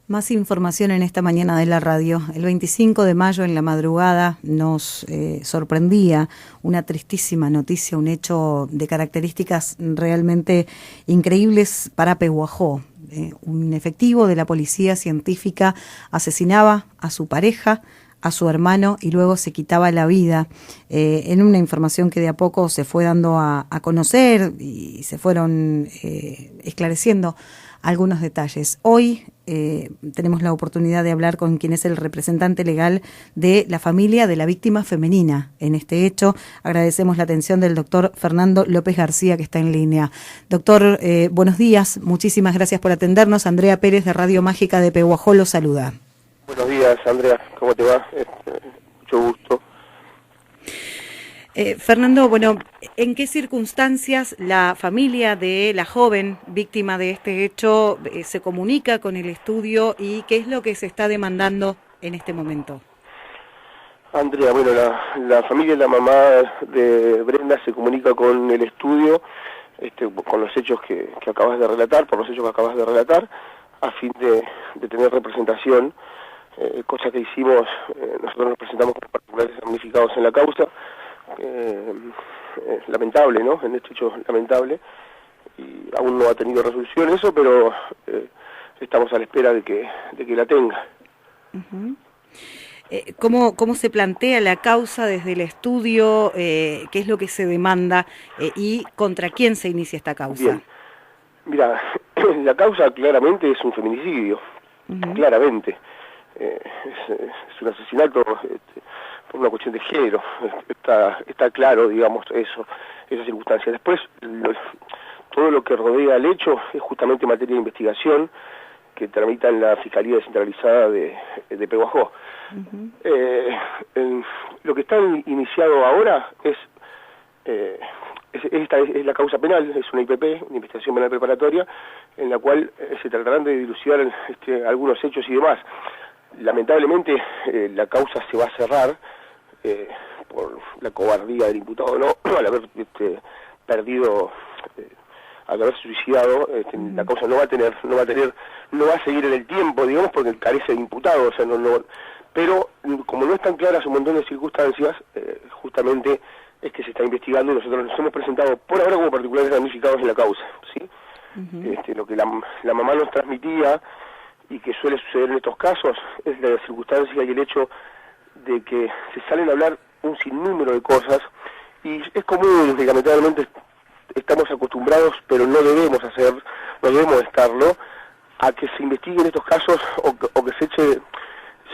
Más información en esta mañana de la radio. El 25 de mayo en la madrugada nos sorprendía una tristísima noticia, un hecho de características realmente increíbles para Pehuajó. Un efectivo de la policía científica asesinaba a su pareja, a su hermano y luego se quitaba la vida, en una información que de a poco se fue dando a conocer y se fueron esclareciendo algunos detalles. Hoy tenemos la oportunidad de hablar con quien es el representante legal de la familia de la víctima femenina en este hecho. Agradecemos la atención del doctor Fernando López García, que está en línea. Doctor, buenos días, muchísimas gracias por atendernos. Andrea Pérez de Radio Mágica de Pehuajó lo saluda. Buenos días, Andrea, ¿cómo te va? Mucho gusto. Fernando, bueno, ¿en qué circunstancias la familia de la joven víctima de este hecho se comunica con el estudio y qué es lo que se está demandando en este momento? Andrea, bueno, la familia de la mamá de Brenda se comunica con el estudio, con los hechos que acabas de relatar, por los hechos que acabas de relatar, a fin de tener representación, cosa que hicimos. Nosotros nos presentamos como particulares damnificados en la causa. Lamentable, ¿no? En este hecho lamentable, y aún no ha tenido resolución eso, pero estamos a la espera de que la tenga. Uh-huh. ¿Cómo se plantea la causa desde el estudio? ¿Qué es lo que se demanda y contra quién se inicia esta causa? Bien, mira, la causa claramente es un feminicidio, uh-huh. Claramente. Es un asesinato por una cuestión de género, está claro, digamos, esa circunstancia. Después, todo lo que rodea el hecho es justamente materia de investigación que tramita en la Fiscalía Descentralizada de Pehuajó. Uh-huh. Lo que está iniciado ahora es la causa penal, es una IPP, una investigación penal preparatoria, en la cual se tratarán de dilucidar algunos hechos y demás. Lamentablemente la causa se va a cerrar por la cobardía del imputado, ¿no? Al haber perdido, al haberse suicidado, la causa no va a seguir en el tiempo, digamos, porque carece de imputado, o sea, pero como no están claras un montón de circunstancias, justamente es que se está investigando y nosotros nos hemos presentado por ahora como particulares damnificados en la causa, ¿sí? Uh-huh. Lo que la mamá nos transmitía y que suele suceder en estos casos es la circunstancia y el hecho de que se salen a hablar un sinnúmero de cosas, y es común que lamentablemente estamos acostumbrados, pero no debemos estarlo, a que se investiguen estos casos o que se eche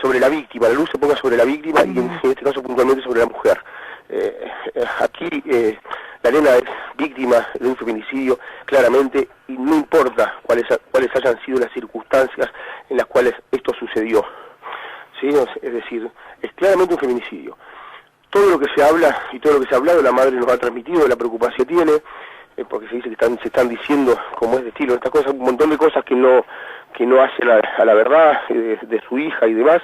sobre la víctima, la luz se ponga sobre la víctima, y en este caso puntualmente sobre la mujer. Aquí la nena es víctima de un feminicidio, claramente, y no importa cuáles hayan sido las circunstancias en las cuales esto sucedió, ¿sí? Es decir, es claramente un feminicidio. Todo lo que se habla y todo lo que se ha hablado, la madre nos ha transmitido, la preocupación tiene, porque se dice que se están diciendo, como es de estilo, estas cosas, un montón de cosas que no hacen a la verdad de su hija y demás.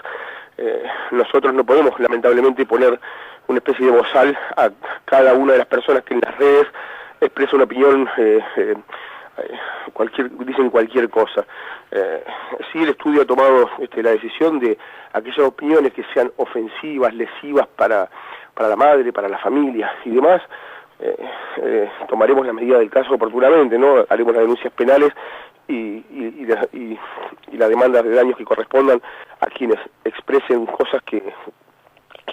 Nosotros no podemos, lamentablemente, poner una especie de bozal a cada una de las personas que en las redes expresa una opinión, dicen cualquier cosa. Sí, el estudio ha tomado la decisión de aquellas opiniones que sean ofensivas, lesivas para la madre, para la familia y demás. Tomaremos las medidas del caso oportunamente, ¿no? Haremos las denuncias penales y las demandas de daños que correspondan a quienes expresen cosas que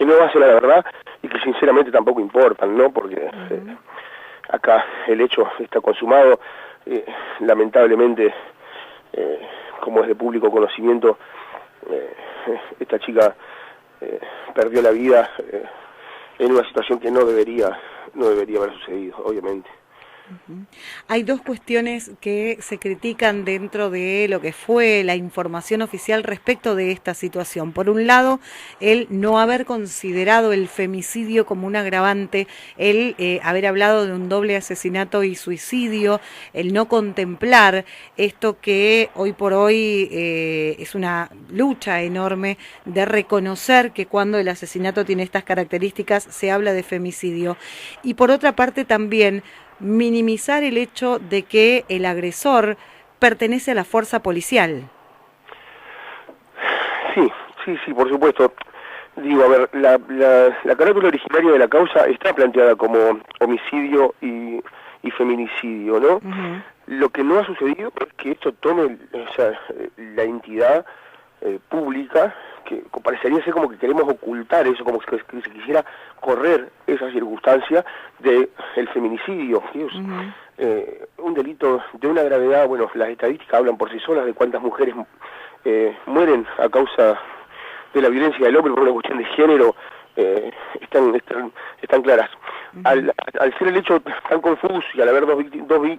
no hacen a la verdad y que sinceramente tampoco importan, ¿no? Porque acá el hecho está consumado, lamentablemente, como es de público conocimiento, esta chica perdió la vida en una situación que no debería haber sucedido, obviamente. Hay dos cuestiones que se critican dentro de lo que fue la información oficial respecto de esta situación. Por un lado, el no haber considerado el femicidio como un agravante, el haber hablado de un doble asesinato y suicidio, el no contemplar esto que hoy por hoy es una lucha enorme de reconocer que cuando el asesinato tiene estas características se habla de femicidio. Y por otra parte también minimizar el hecho de que el agresor pertenece a la fuerza policial. Sí, por supuesto. Digo, a ver, la carátula originaria de la causa está planteada como homicidio y feminicidio, ¿no? Uh-huh. Lo que no ha sucedido es que esto tome, o sea, la entidad pública, que parecería ser como que queremos ocultar eso, como que se quisiera correr esa circunstancia de el feminicidio, que es un delito de una gravedad. Bueno, las estadísticas hablan por sí solas de cuántas mujeres mueren a causa de la violencia del hombre por una cuestión de género, están claras. Al ser el hecho tan confuso y al haber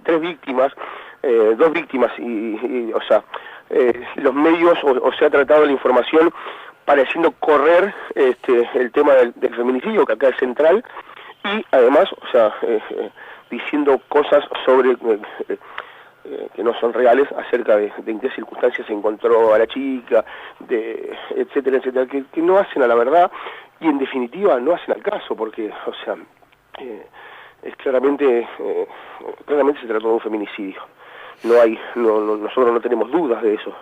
tres víctimas, o sea, los medios o se ha tratado la información pareciendo correr el tema del feminicidio, que acá es central, y además, o sea, diciendo cosas sobre que no son reales acerca de en qué circunstancias se encontró a la chica, etcétera, que no hacen a la verdad y en definitiva no hacen al caso, porque, o sea, es claramente se trató de un feminicidio. Nosotros no tenemos dudas de eso.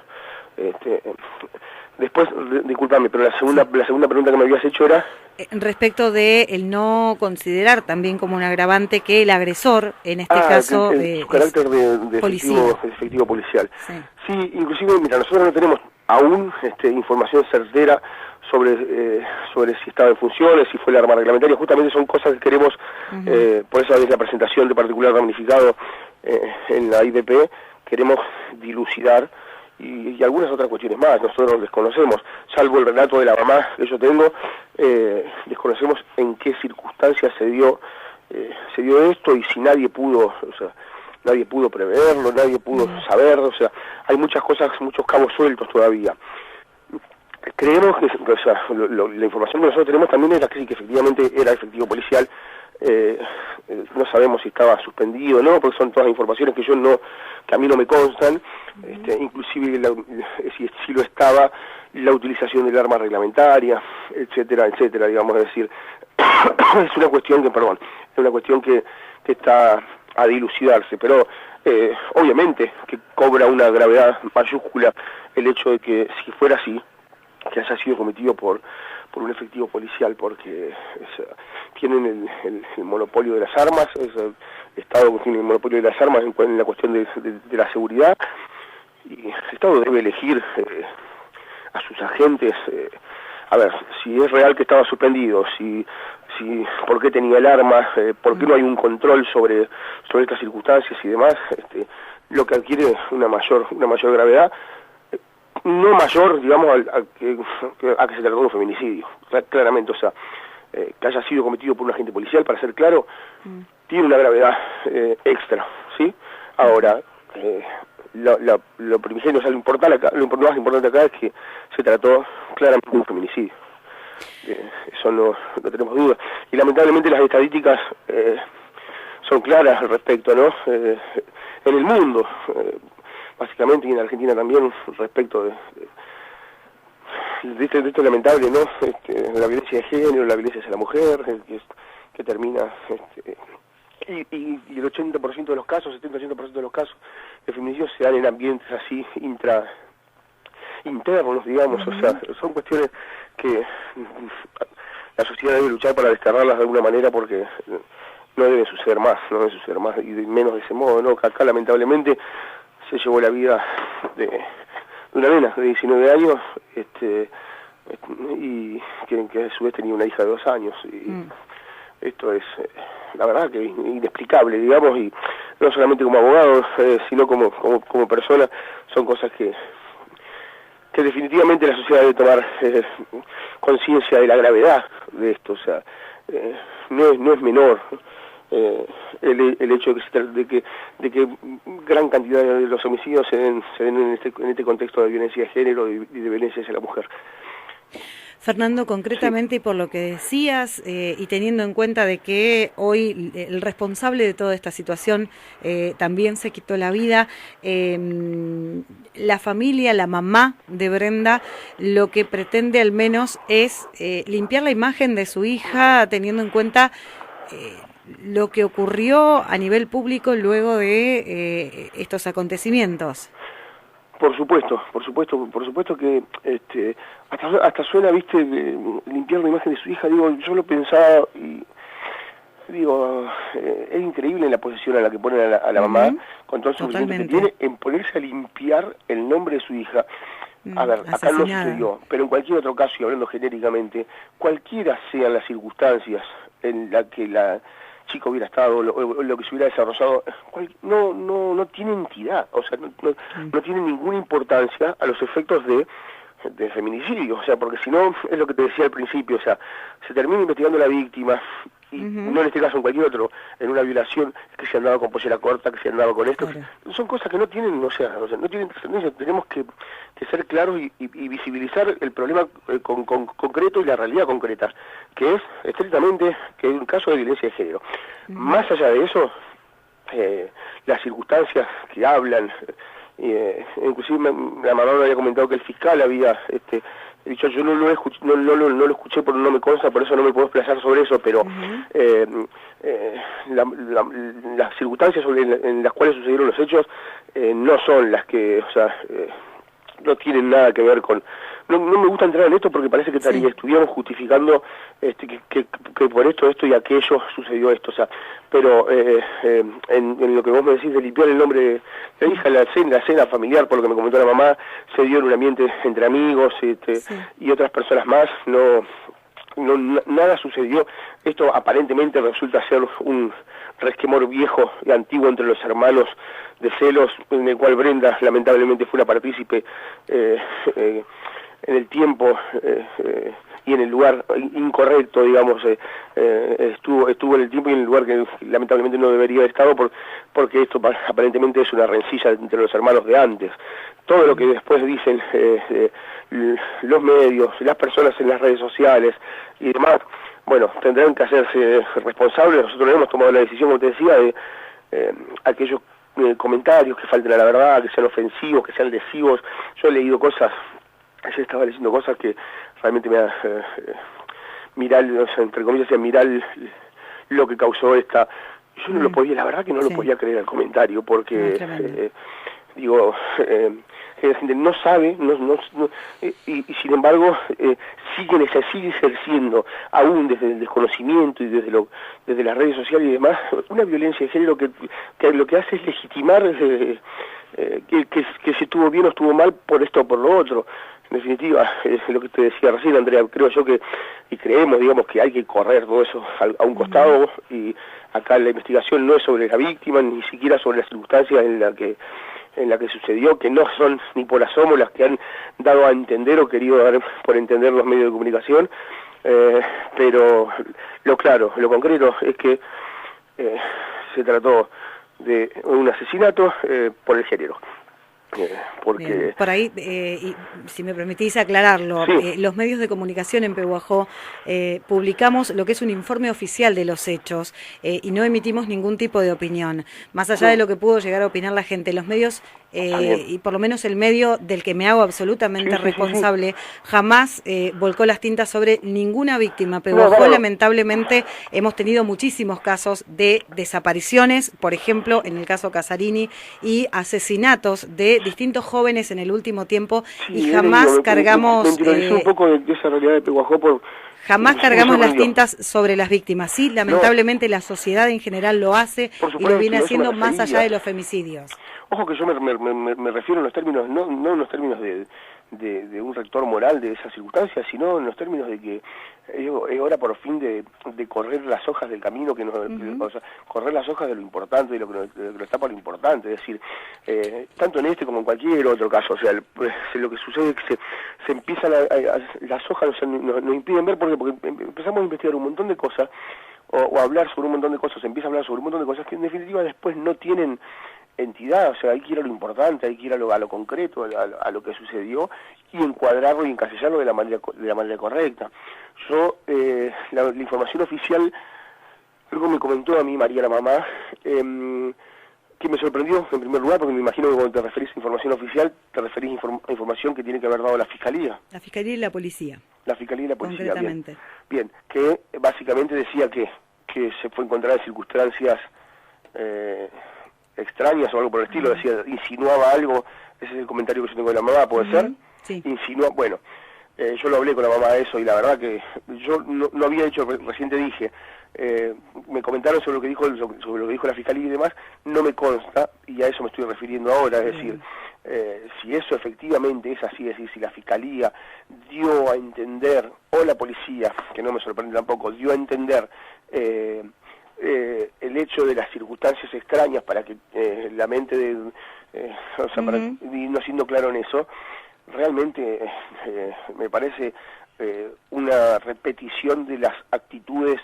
Después, discúlpame, pero la segunda pregunta que me habías hecho era respecto de el no considerar también como un agravante que el agresor, en este caso, su carácter de efectivo policial. Sí, inclusive, mira, nosotros no tenemos aún información certera sobre si estaba en funciones, si fue el arma reglamentaria. Justamente son cosas que queremos, por eso desde la presentación de particular damnificado en la IDP, queremos dilucidar y algunas otras cuestiones más. Nosotros desconocemos, salvo el relato de la mamá que yo tengo, desconocemos en qué circunstancias se dio esto y si nadie pudo preverlo, nadie pudo saberlo. O sea, hay muchas cosas, muchos cabos sueltos todavía. Creemos que, o sea, la información que nosotros tenemos también es la que sí, que efectivamente era efectivo policial. No sabemos si estaba suspendido o no, porque son todas informaciones que a mí no me constan. Inclusive si lo estaba, la utilización del arma reglamentaria, etcétera, digamos, es decir, es una cuestión que está a dilucidarse, pero obviamente que cobra una gravedad mayúscula el hecho de que, si fuera así, que haya sido cometido por un efectivo policial, porque tienen el monopolio de las armas, el Estado tiene el monopolio de las armas en la cuestión de la seguridad, y el Estado debe elegir a sus agentes, a ver, si es real que estaba suspendido, por qué tenía el arma, por qué no hay un control sobre estas circunstancias y demás, lo que adquiere una mayor gravedad, no mayor, digamos, a que se trató de un feminicidio, claramente. O sea, que haya sido cometido por un agente policial, para ser claro, tiene una gravedad extra, ¿sí? Ahora, lo primigenio, o sea, lo más importante acá es que se trató claramente de un feminicidio. Eso no tenemos duda. Y lamentablemente las estadísticas son claras al respecto, ¿no? En el mundo, básicamente, y en Argentina también, respecto de esto lamentable, ¿no? La violencia de género, la violencia hacia la mujer, que termina, y el 80% de los casos, 70-80% de los casos de feminicidios se dan en ambientes así internos, digamos. O sea, son cuestiones que la sociedad debe luchar para desterrarlas de alguna manera, porque no debe suceder más, y menos de ese modo, ¿no? Acá lamentablemente se llevó la vida de una nena de 19 años, y que a su vez tenía una hija de 2 años, y esto es, la verdad, que inexplicable, digamos, y no solamente como abogado, sino como persona. Son cosas que definitivamente la sociedad debe tomar conciencia de la gravedad de esto. O sea, no es menor el hecho de que gran cantidad de los homicidios se den en este contexto de violencia de género y de violencia hacia la mujer. Fernando, concretamente, y por lo que decías, y teniendo en cuenta de que hoy el responsable de toda esta situación también se quitó la vida, la familia, la mamá de Brenda, lo que pretende al menos es limpiar la imagen de su hija, teniendo en cuenta lo que ocurrió a nivel público luego de estos acontecimientos. Por supuesto que hasta suena, viste, limpiar la imagen de su hija. Digo, yo lo pensaba y digo, es increíble la posición a la que ponen a la mamá, con todo el sufrimiento que tiene, en ponerse a limpiar el nombre de su hija. A ver, acá no sucedió, pero en cualquier otro caso, y hablando genéricamente, cualquiera sean las circunstancias en la que la chica hubiera estado, lo que se hubiera desarrollado, no tiene entidad, o sea, no tiene ninguna importancia a los efectos de feminicidio, o sea, porque si no, es lo que te decía al principio, o sea, se termina investigando la víctima, y no en este caso, en cualquier otro, en una violación, que se han dado con pollera corta, que se han dado con esto, son cosas que no tienen, o sea, no tienen trascendencia. Tenemos que ser claros y visibilizar el problema concreto y la realidad concreta, que es estrictamente que es un caso de violencia de género. Más allá de eso, las circunstancias que hablan, inclusive la mamá me había comentado que el fiscal había dicho, yo no lo escuché porque no me consta, por eso no me puedo explayar sobre eso, pero las circunstancias en las cuales sucedieron los hechos no son las que, o sea, no tienen nada que ver con... No me gusta entrar en esto porque parece que estuviéramos justificando que por esto y aquello sucedió esto, o sea, pero en lo que vos me decís de limpiar el nombre de la hija, la cena familiar, por lo que me comentó la mamá, se dio en un ambiente entre amigos y otras personas más, nada sucedió. Esto aparentemente resulta ser un resquemor viejo y antiguo entre los hermanos de celos, en el cual Brenda lamentablemente fue una partícipe en el tiempo y en el lugar incorrecto, digamos, estuvo en el tiempo y en el lugar que lamentablemente no debería haber estado, porque esto aparentemente es una rencilla entre los hermanos de antes. Todo lo que después dicen los medios, las personas en las redes sociales y demás, bueno, tendrán que hacerse responsables. Nosotros hemos tomado la decisión, como te decía, de aquellos comentarios que falten a la verdad, que sean ofensivos, que sean lesivos. Yo he leído cosas, ayer estaba leyendo cosas que realmente me mirar, o sea, entre comillas, mirar lo que causó esta... Yo no lo podía, la verdad que no lo podía creer al comentario, porque digo, la gente no sabe, y sin embargo sigue ejerciendo, aún desde el desconocimiento y desde las redes sociales y demás, una violencia de género que lo que hace es legitimar que si estuvo bien o estuvo mal por esto o por lo otro. En definitiva, es lo que te decía recién, Andrea, creo yo y creemos, digamos, que hay que correr todo eso a un costado, y acá la investigación no es sobre la víctima, ni siquiera sobre las circunstancias en la que sucedió, que no son ni por asomo las que han dado a entender o querido dar por entender los medios de comunicación, pero lo concreto es que se trató de un asesinato por el género. Porque... Bien, por ahí, y si me permitís aclararlo, los medios de comunicación en Pehuajó publicamos lo que es un informe oficial de los hechos y no emitimos ningún tipo de opinión, más allá de lo que pudo llegar a opinar la gente. Los medios, y por lo menos el medio del que me hago absolutamente responsable, jamás volcó las tintas sobre ninguna víctima. Pehuajó, lamentablemente, hemos tenido muchísimos casos de desapariciones, por ejemplo, en el caso Casarini, y asesinatos de distintos jóvenes en el último tiempo, y jamás cargamos... Me un poco de esa realidad de Pehuajó jamás cargamos las tintas sobre las víctimas. Sí, lamentablemente la sociedad en general lo hace, y lo viene haciendo más allá de los femicidios. Ojo que yo me refiero en los términos, no en los términos de un rector moral de esas circunstancias, sino en los términos de que es hora por fin de correr las hojas del camino, que o sea, correr las hojas de lo importante, de lo que nos está por lo importante, es decir, tanto en este como en cualquier otro caso, o sea, lo que sucede es que se empiezan las hojas, o sea, nos impiden ver, porque empezamos a investigar un montón de cosas, o a hablar sobre un montón de cosas, se empieza a hablar sobre un montón de cosas que en definitiva después no tienen entidad, o sea, hay que ir a lo importante, hay que ir a lo concreto, a lo que sucedió, y encuadrarlo y encasillarlo de la manera correcta. Yo, la información oficial, luego me comentó a mí María, la mamá, que me sorprendió en primer lugar, porque me imagino que cuando te referís a información oficial, te referís a información que tiene que haber dado la Fiscalía. La Fiscalía y la Policía. La Fiscalía y la Policía, concretamente. Bien, que básicamente decía que se fue encontrada en circunstancias extrañas o algo por el estilo, decía, insinuaba algo ese es el comentario que yo tengo de la mamá, ¿puede ser? Sí. Insinúa, bueno, yo lo hablé con la mamá de eso y la verdad que yo no había hecho, recién te dije, me comentaron sobre lo que dijo la fiscalía y demás, no me consta y a eso me estoy refiriendo ahora, es decir, si eso efectivamente es así, es decir, si la fiscalía dio a entender, o la policía, que no me sorprende tampoco, dio a entender el hecho de las circunstancias extrañas para que la mente de, o sea, para ir no siendo claro en eso, realmente me parece una repetición de las actitudes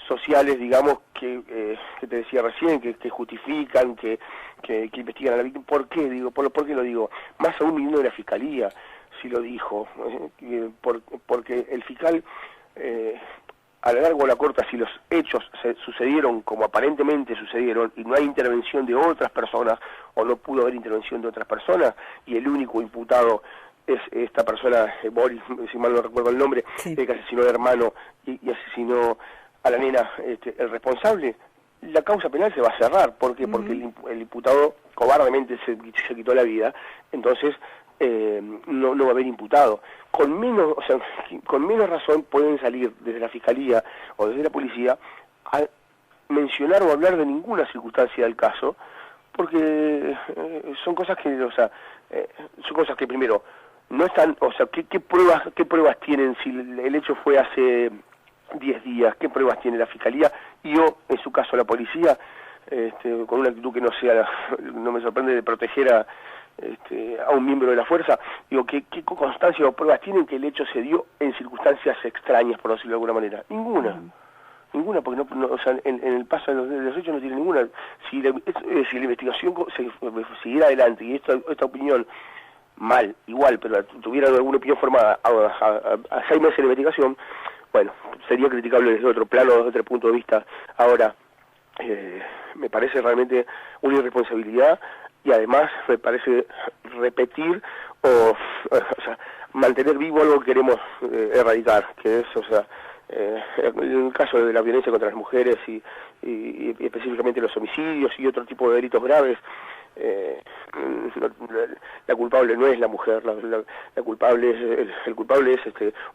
sociales, digamos, que te decía recién, que justifican, que investigan a la víctima. ¿Por qué? Digo, ¿por qué lo digo? Más aún viniendo de la fiscalía, si lo dijo, porque el fiscal, a la larga o a la corta, si los hechos sucedieron como aparentemente sucedieron y no hay intervención de otras personas, o no pudo haber intervención de otras personas, y el único imputado es esta persona, Boris, si mal no recuerdo el nombre, sí, que asesinó al hermano y asesinó a la nena, el responsable, la causa penal se va a cerrar. ¿Por qué? Porque el imputado cobardemente se quitó la vida, entonces no va a haber imputado. Con menos razón pueden salir desde la fiscalía o desde la policía a mencionar o hablar de ninguna circunstancia del caso, porque son cosas que, son cosas que primero no están, ¿qué pruebas tienen si el hecho fue hace 10 días? ¿Qué pruebas tiene la fiscalía y en su caso la policía, con una actitud que no me sorprende, de proteger a un miembro de la fuerza? Digo, ¿qué constancia o pruebas tienen que el hecho se dio en circunstancias extrañas, por decirlo de alguna manera? Ninguna, porque en el paso de los hechos no tiene ninguna. Si la investigación siguiera adelante y esta opinión mal, igual, pero tuviera alguna opinión formada a 6 meses de investigación, bueno, sería criticable desde otro plano, desde otro punto de vista. Ahora, me parece realmente una irresponsabilidad y además me parece repetir o mantener vivo algo que queremos erradicar, que es, en el caso de la violencia contra las mujeres y específicamente los homicidios y otro tipo de delitos graves, la culpable no es la mujer, la culpable es el culpable es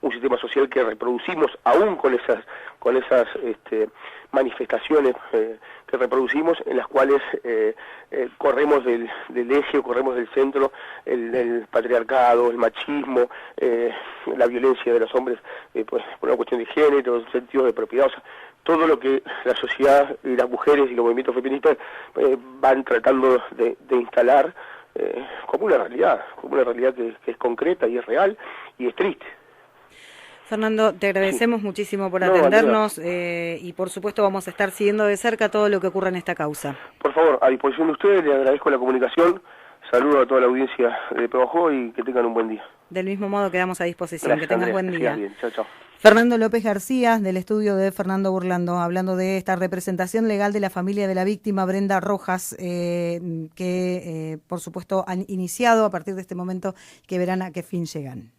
un sistema social que reproducimos aún con esas manifestaciones que reproducimos, en las cuales corremos del eje o corremos del centro el patriarcado, el machismo, la violencia de los hombres, pues por una cuestión de género, sentido de propiedad, todo lo que la sociedad y las mujeres y los movimientos feministas van tratando de instalar como una realidad que es concreta y es real y es triste. Fernando, te agradecemos muchísimo por atendernos y por supuesto vamos a estar siguiendo de cerca todo lo que ocurra en esta causa. Por favor, a disposición de ustedes, les agradezco la comunicación, saludo a toda la audiencia de Pehuajó y que tengan un buen día. Del mismo modo quedamos a disposición. Gracias, que tengas Andrea, buen día. Bien. Chao, chao. Fernando López García, del estudio de Fernando Burlando, hablando de esta representación legal de la familia de la víctima Brenda Rojas, que por supuesto han iniciado a partir de este momento, que verán a qué fin llegan.